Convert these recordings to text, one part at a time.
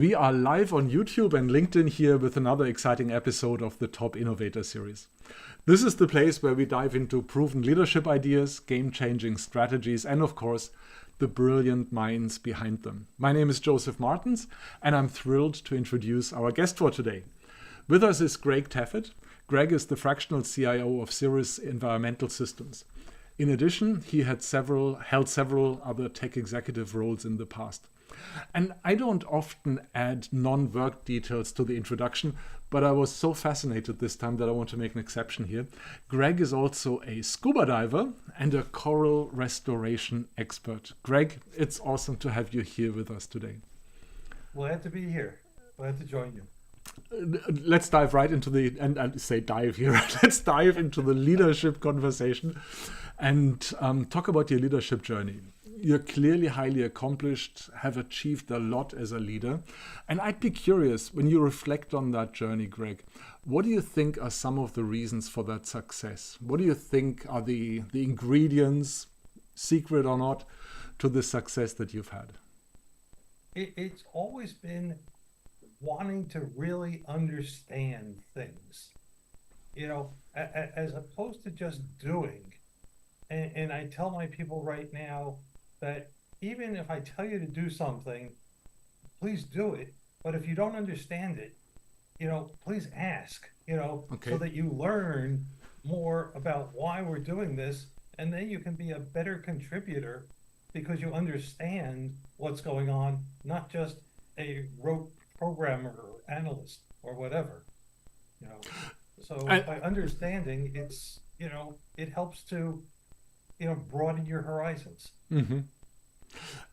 We are live on YouTube and LinkedIn here with another exciting episode of the Top Innovator series. This is the place where we dive into proven leadership ideas, game-changing strategies, and of course, the brilliant minds behind them. My name is Joseph Martens, and I'm thrilled to introduce our guest for today. With us is Greg Taffet. Greg is the fractional CIO of Cirrus Environmental Systems. In addition, he held several other tech executive roles in the past. And I don't often add non-work details to the introduction, but I was so fascinated this time that I want to make an exception here. Greg is also a scuba diver and a coral restoration expert. Greg, it's awesome to have you here with us today. Glad to be here. Glad to join you. Let's dive right into let's dive into the leadership conversation and talk about your leadership journey. You're clearly highly accomplished, have achieved a lot as a leader. And I'd be curious, when you reflect on that journey, Greg, what do you think are some of the reasons for that success? What do you think are the ingredients, secret or not, to the success that you've had? It's always been wanting to really understand things, as opposed to just doing. And I tell my people right now that even if I tell you to do something, please do it. But if you don't understand it, please ask, Okay. so that you learn more about why we're doing this. And then you can be a better contributor because you understand what's going on, not just a rote programmer or analyst or whatever, So by understanding, it helps to, broaden your horizons. Mm-hmm.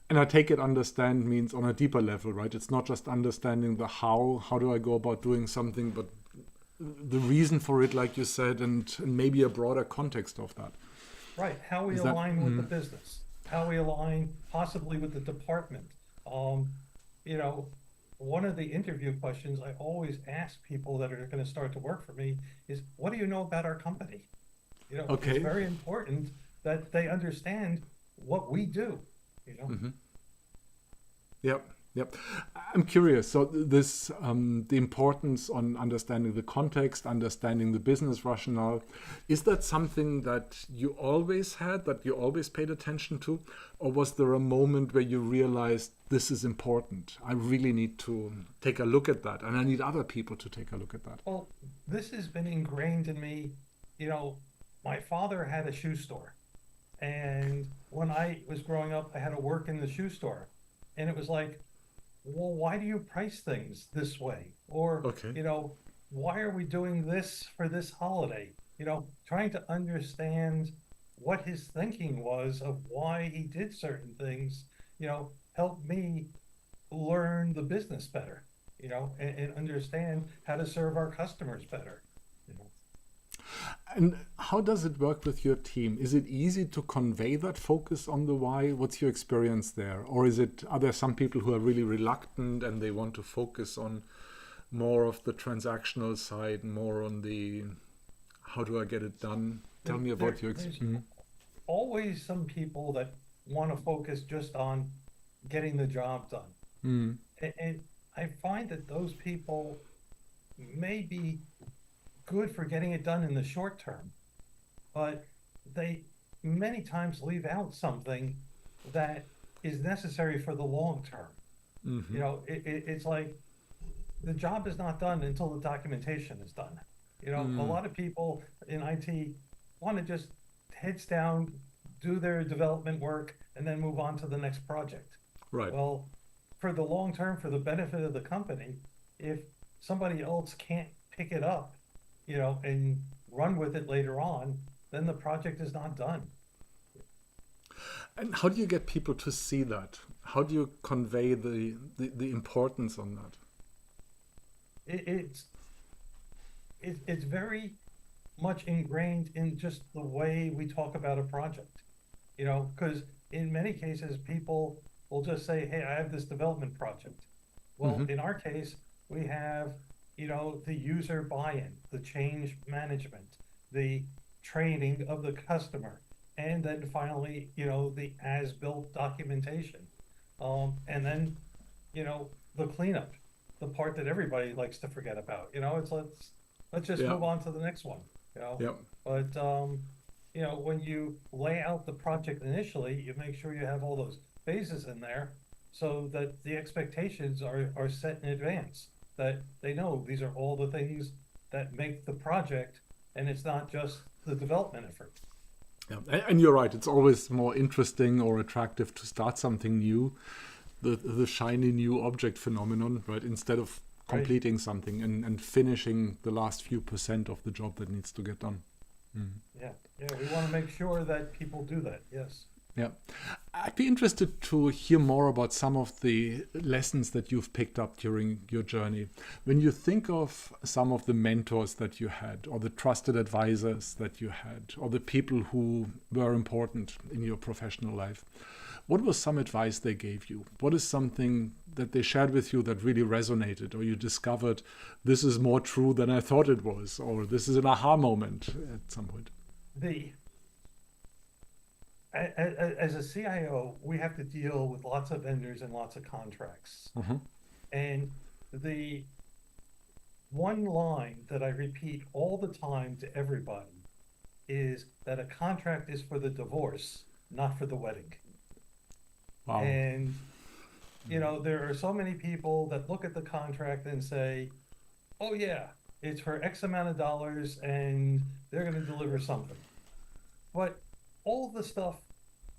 And I take it understand means on a deeper level, right? It's not just understanding the how do I go about doing something, but the reason for it, like you said, and maybe a broader context of that. Right, how we align with the business, how we align possibly with the department. One of the interview questions I always ask people that are going to start to work for me is, what do you know about our company? Okay. It's very important that they understand what we do. Mm-hmm. Yep. I'm curious. So this, the importance on understanding the context, understanding the business rationale, is that something that you always had, that you always paid attention to? Or was there a moment where you realized this is important? I really need to take a look at that, and I need other people to take a look at that. Well, this has been ingrained in me. My father had a shoe store. And when I was growing up, I had to work in the shoe store. And it was like, well, why do you price things this way? Or, Okay. why are we doing this for this holiday? Trying to understand what his thinking was of why he did certain things, helped me learn the business better, and understand how to serve our customers better. And how does it work with your team? Is it easy to convey that focus on the why? What's your experience there? Or are there some people who are really reluctant and they want to focus on more of the transactional side, more on the how do I get it done? Tell me about your experience. Always some people that want to focus just on getting the job done. Mm. And I find that those people may be good for getting it done in the short term, but they many times leave out something that is necessary for the long term. Mm-hmm. It's like the job is not done until the documentation is done. A lot of people in IT want to just heads down, do their development work, and then move on to the next project. Right. Well, for the long term, for the benefit of the company, if somebody else can't pick it up, and run with it later on, then the project is not done. And how do you get people to see that? How do you convey the importance on that? It's very much ingrained in just the way we talk about a project, because in many cases people will just say, hey, I have this development project. Well, in our case, we have the user buy-in, the change management, the training of the customer, and then finally, the as-built documentation. And then, the cleanup, the part that everybody likes to forget about. It's let's just Yeah. move on to the next one. Yeah. But when you lay out the project initially, you make sure you have all those phases in there so that the expectations are set in advance, that they know these are all the things that make the project, and it's not just the development effort. Yeah. And you're right. It's always more interesting or attractive to start something new, the shiny new object phenomenon, right? Instead of Right. completing something and finishing the last few percent of the job that needs to get done. Yeah, yeah, we want to make sure that people do that. Yes. Yeah. I'd be interested to hear more about some of the lessons that you've picked up during your journey. When you think of some of the mentors that you had, or the trusted advisors that you had, or the people who were important in your professional life, what was some advice they gave you? What is something that they shared with you that really resonated, or you discovered this is more true than I thought it was, or this is an aha moment at some point? As a CIO, we have to deal with lots of vendors and lots of contracts. Mhm. And the one line that I repeat all the time to everybody is that a contract is for the divorce, not for the wedding. Wow. And, there are so many people that look at the contract and say, oh, yeah, it's for X amount of dollars and they're going to deliver something. But all the stuff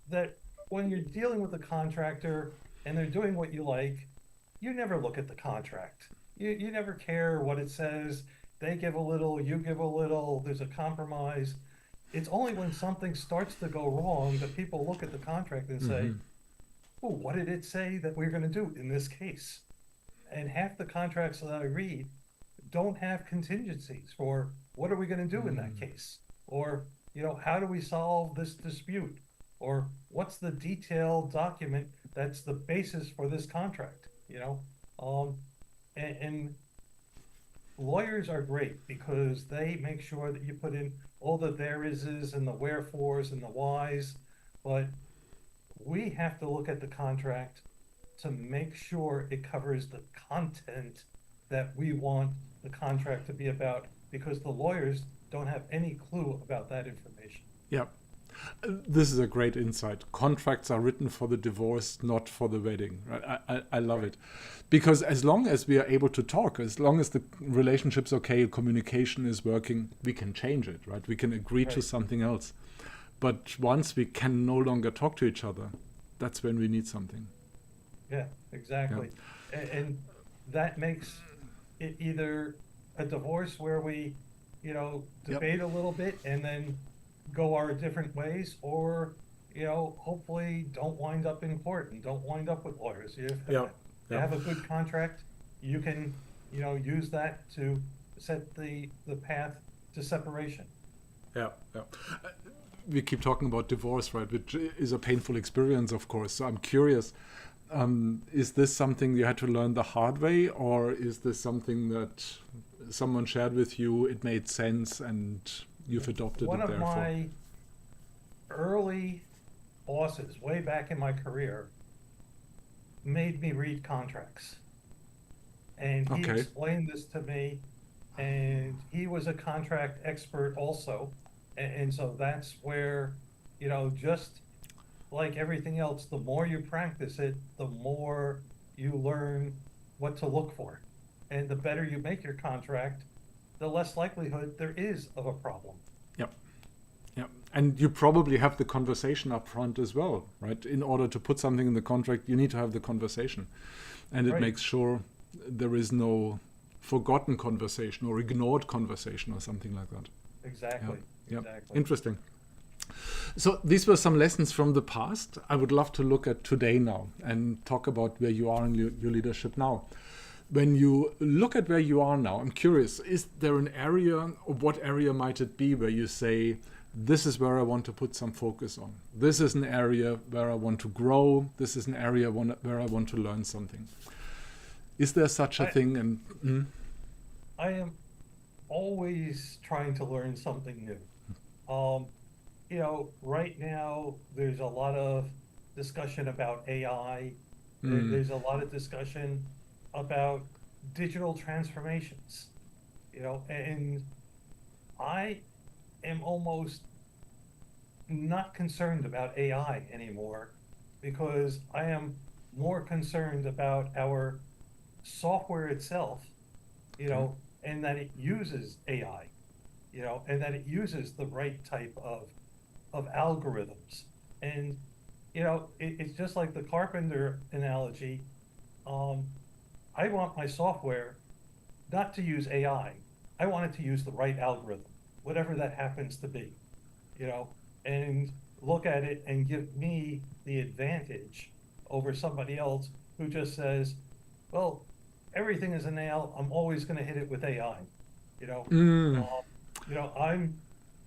that when you're dealing with a contractor and they're doing what you like, you never look at the contract. You never care what it says. They give a little, you give a little, there's a compromise. It's only when something starts to go wrong that people look at the contract and say, oh, what did it say that we're going to do in this case? And half the contracts that I read don't have contingencies for what are we going to do in that case? Or, how do we solve this dispute? Or what's the detailed document that's the basis for this contract? And lawyers are great because they make sure that you put in all the there ises and the wherefores and the whys, but we have to look at the contract to make sure it covers the content that we want the contract to be about, because the lawyers don't have any clue about that information. Yeah. This is a great insight. Contracts are written for the divorce, not for the wedding. Right? I love it. Because as long as we are able to talk, as long as the relationship's okay, communication is working, we can change it, right? We can agree to something else. But once we can no longer talk to each other, that's when we need something. Yeah, exactly. And that makes it either a divorce where we, debate a little bit and then go our different ways, or, hopefully don't wind up in court and don't wind up with lawyers. If you have a good contract, you can, use that to set the path to separation. Yeah. We keep talking about divorce, right, which is a painful experience, of course. So I'm curious, is this something you had to learn the hard way, or is this something that someone shared with you, it made sense, and you've adopted One it therefore? of my early bosses, way back in my career, made me read contracts. And he explained this to me, and he was a contract expert also. And so that's where, just like everything else, the more you practice it, the more you learn what to look for. And the better you make your contract, the less likelihood there is of a problem. Yep. And you probably have the conversation up front as well, right? In order to put something in the contract, you need to have the conversation. And it makes sure there is no forgotten conversation or ignored conversation or something like that. Exactly. Yep. Exactly. Interesting. So these were some lessons from the past. I would love to look at today now and talk about where you are in your leadership now. When you look at where you are now, I'm curious, is there an area, or what area might it be, where you say, this is where I want to put some focus on. This is an area where I want to grow. This is an area where I want to learn something. Is there such a thing? And I am always trying to learn something new. Right now there's a lot of discussion about AI. There's a lot of discussion about digital transformations, and I am almost not concerned about AI anymore because I am more concerned about our software itself, Okay. and that it uses AI, and that it uses the right type of algorithms. And, it's just like the carpenter analogy. Um, I want my software not to use AI. I want it to use the right algorithm, whatever that happens to be, you know, and look at it and give me the advantage over somebody else who just says, well, everything is a nail. I'm always going to hit it with AI. You know, Mm. um, I'm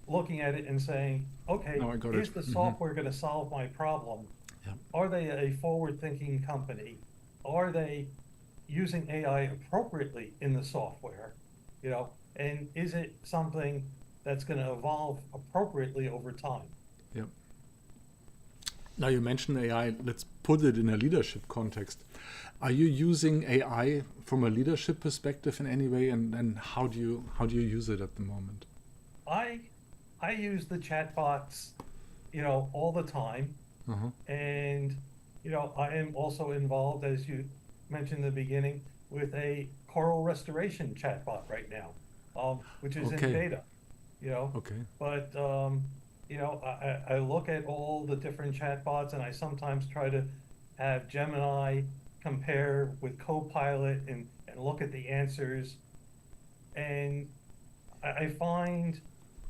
looking at it and saying, okay, Now I got it. is the software going to solve my problem? Yeah. Are they a forward-thinking company? Are they using AI appropriately in the software? And is it something that's going to evolve appropriately over time? Yeah. Now you mentioned AI. Let's put it in a leadership context. Are you using AI from a leadership perspective in any way, and how do you use it at the moment? I I use the chatbots, all the time, Uh-huh. and I am also involved, as you mentioned in the beginning, with a coral restoration chatbot right now, which is in Okay. beta. You know, Okay. but I look at all the different chatbots, and I sometimes try to have Gemini compare with Copilot and look at the answers, and I find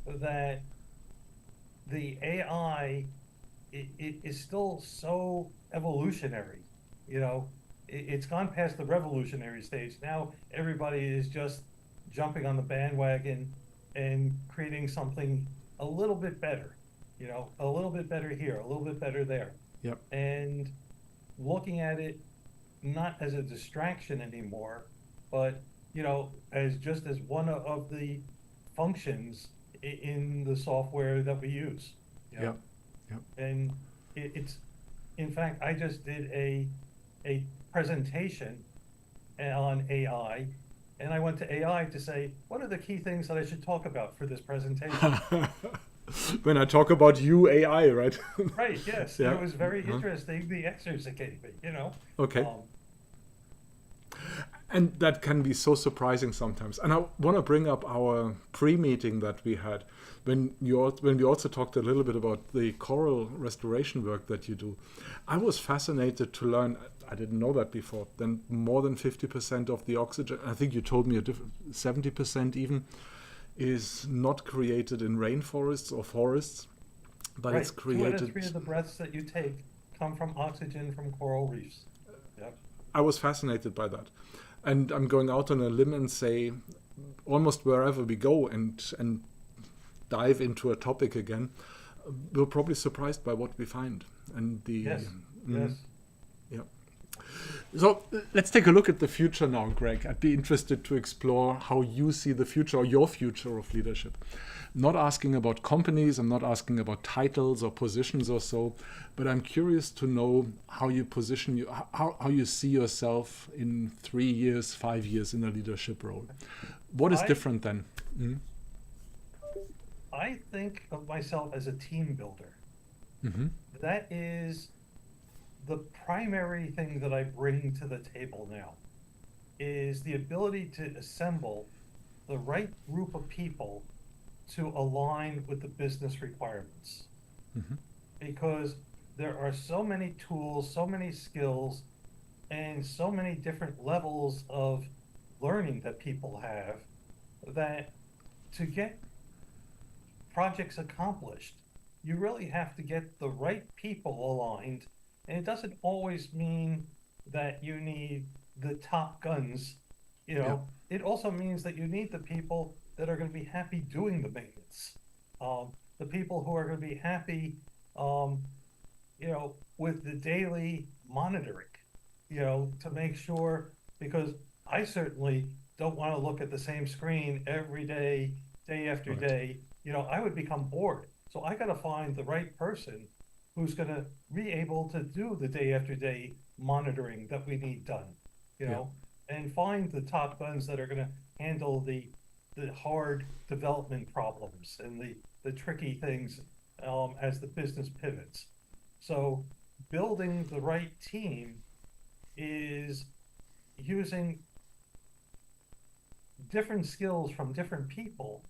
that the AI it is still so evolutionary. It's gone past the revolutionary stage. Now everybody is just jumping on the bandwagon and creating something a little bit better, a little bit better here, a little bit better there, Yep. and looking at it not as a distraction anymore, but as just as one of the functions in the software that we use. You know, Yep. Yep. and it's in fact I just did a presentation on AI, and I went to AI to say what are the key things that I should talk about for this presentation. When I talk about you, AI, right? Right, yes, and Yeah. it was very Uh-huh. interesting the answers it gave me. Okay. Um, And that can be so surprising sometimes. And I want to bring up our pre-meeting that we had when we also talked a little bit about the coral restoration work that you do. I was fascinated to learn. I didn't know that before. Then more than 50% of the oxygen, I think you told me 70% even, is not created in rainforests or forests, but it's right, two out of created. three of the breaths that you take come from oxygen from coral reefs. Yep. I was fascinated by that. And I'm going out on a limb and say, almost wherever we go and dive into a topic again, we're probably surprised by what we find. And Yes, mm, yes. yeah. So let's take a look at the future now, Greg. I'd be interested to explore how you see the future or your future of leadership. I'm not asking about companies, I'm not asking about titles or positions or so, but I'm curious to know how you position you, how you see yourself in 3 years, 5 years in a leadership role. What is I different then? Mm-hmm. I think of myself as a team builder. Mm-hmm. That is the primary thing that I bring to the table now, is the ability to assemble the right group of people to align with the business requirements. Mm-hmm. Because there are so many tools, so many skills, and so many different levels of learning that people have, that to get projects accomplished, you really have to get the right people aligned. And it doesn't always mean that you need the top guns. Yeah. It also means that you need the people that are going to be happy doing the maintenance, the people who are going to be happy, um, with the daily monitoring, to make sure, because I certainly don't want to look at the same screen every day, day after Right. day. I would become bored. So I got to find the right person who's going to be able to do the day after day monitoring that we need done, you Yeah. know, and find the top guns that are going to handle the hard development problems and the tricky things as the business pivots. So building the right team is using different skills from different people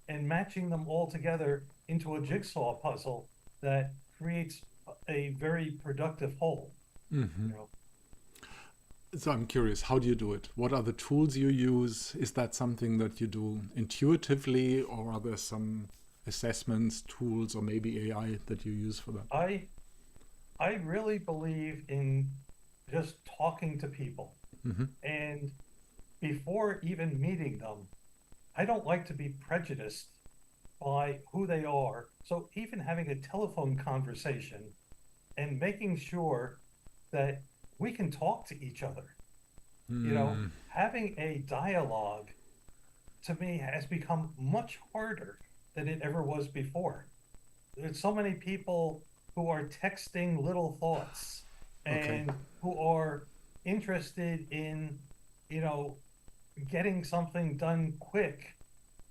and matching them all together into a jigsaw puzzle that creates a very productive whole. Mm-hmm. You know, So I'm curious, how do you do it? What are the tools you use? Is that something that you do intuitively, or are there some assessments, tools, or maybe AI that you use for that? I really believe in just talking to people. Mm-hmm. And before even meeting them, I don't like to be prejudiced by who they are. So even having a telephone conversation and making sure that we can talk to each other, having a dialogue to me has become much harder than it ever was before. There's so many people who are texting little thoughts Okay. and who are interested in, you know, getting something done quick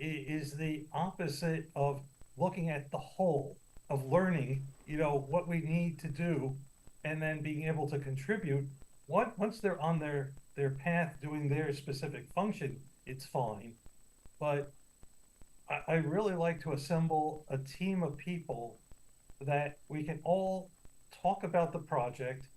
is the opposite of looking at the whole of learning, what we need to do and then being able to contribute. Once they're on their path doing their specific function, it's fine. But I really like to assemble a team of people that we can all talk about the project,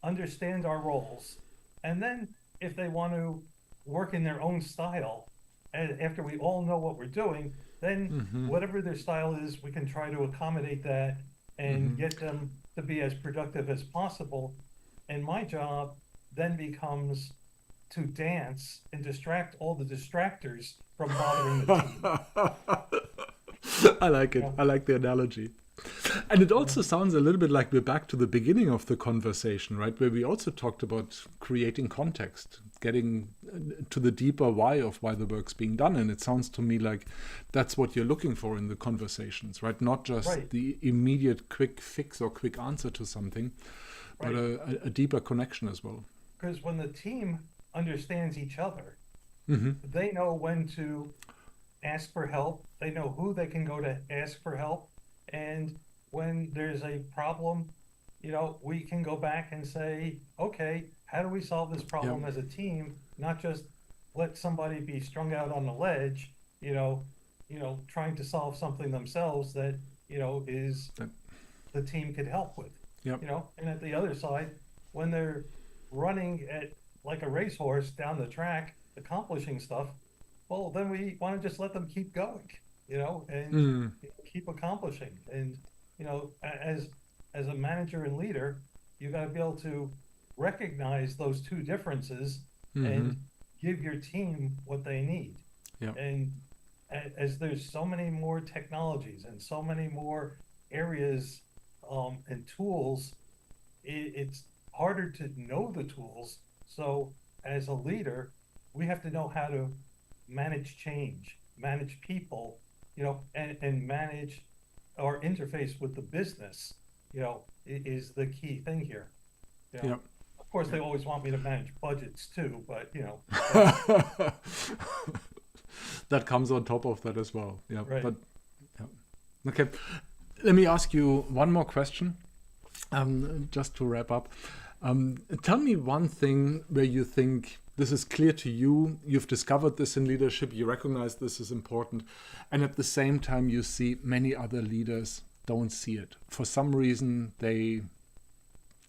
understand our roles, and then if they want to work in their own style, and after we all know what we're doing, then Mm-hmm. whatever their style is, we can try to accommodate that and Mm-hmm. get them to be as productive as possible. And my job then becomes to dance and distract all the distractors from bothering the team. I like You it. know, I like the analogy. And it you know, also sounds a little bit like we're back to the beginning of the conversation, right? Where we also talked about creating context, getting to the deeper why of why the work's being done. And it sounds to me like that's what you're looking for in the conversations, right? Not just right, the immediate quick fix or quick answer to something, but right. a deeper connection as well. Because when the team understands each other, Mm-hmm. they know when to ask for help. They know who they can go to ask for help. And when there's a problem, we can go back and say, okay, how do we solve this Yeah. problem as a team? Not just let somebody be strung out on the ledge, trying to solve something themselves that, is That, the team could help with, yeah. and at the other side, when they're running at like a racehorse down the track, accomplishing stuff, well, then we want to just let them keep going, and Mm. keep accomplishing. And, as a manager and leader, you got to be able to recognize those two differences Mm-hmm. and give your team what they need. Yeah. And as there's so many more technologies and so many more areas and tools, it's harder to know the tools. So as a leader, we have to know how to manage change, manage people, and manage our interface with the business, is the key thing here. You know, Yeah. of course, they Yeah. always want me to manage budgets too, but that's That comes on top of that as well. Yeah. right. But yeah. Okay. Let me ask you one more question, just to wrap up. Tell me one thing where you think this is clear to you, you've discovered this in leadership, you recognize this is important, and at the same time you see many other leaders don't see it. For some reason, they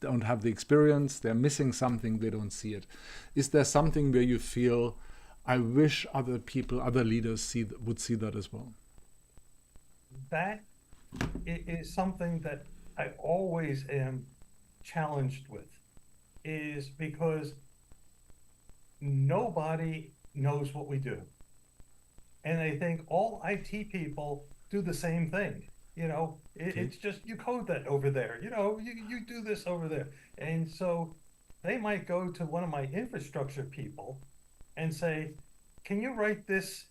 don't have the experience, they're missing something, they don't see it. Is there something where you feel, I wish other people, other leaders would see that as well? That is something that I always am challenged with, is because nobody knows what we do. And they think all IT people do the same thing. Okay. It's just you code that over there, you do this over there. And so they might go to one of my infrastructure people and say, can you write this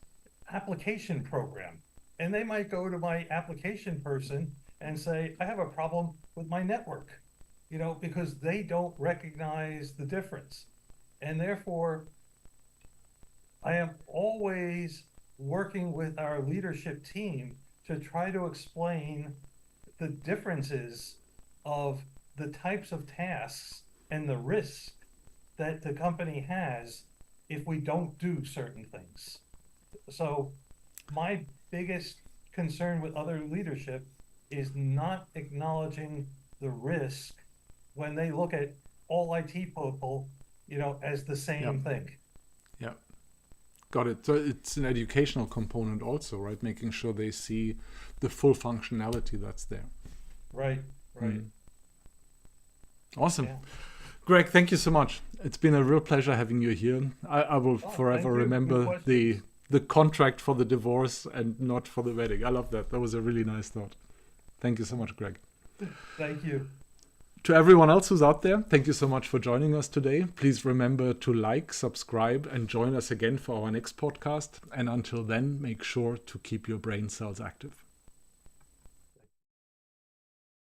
application program? And they might go to my application person and say, I have a problem with my network, because they don't recognize the difference. And therefore, I am always working with our leadership team to try to explain the differences of the types of tasks and the risk that the company has if we don't do certain things. So my biggest concern with other leadership is not acknowledging the risk when they look at all IT people, as the same thing. Yeah. Got it. So it's an educational component also, right? Making sure they see the full functionality that's there. Right. Awesome. Yeah. Greg, thank you so much. It's been a real pleasure having you here. I will forever remember the contract for the divorce and not for the wedding. I love that. That was a really nice thought. Thank you so much, Greg. Thank you. To everyone else who's out there, thank you so much for joining us today. Please remember to like, subscribe, and join us again for our next podcast. And until then, make sure to keep your brain cells active.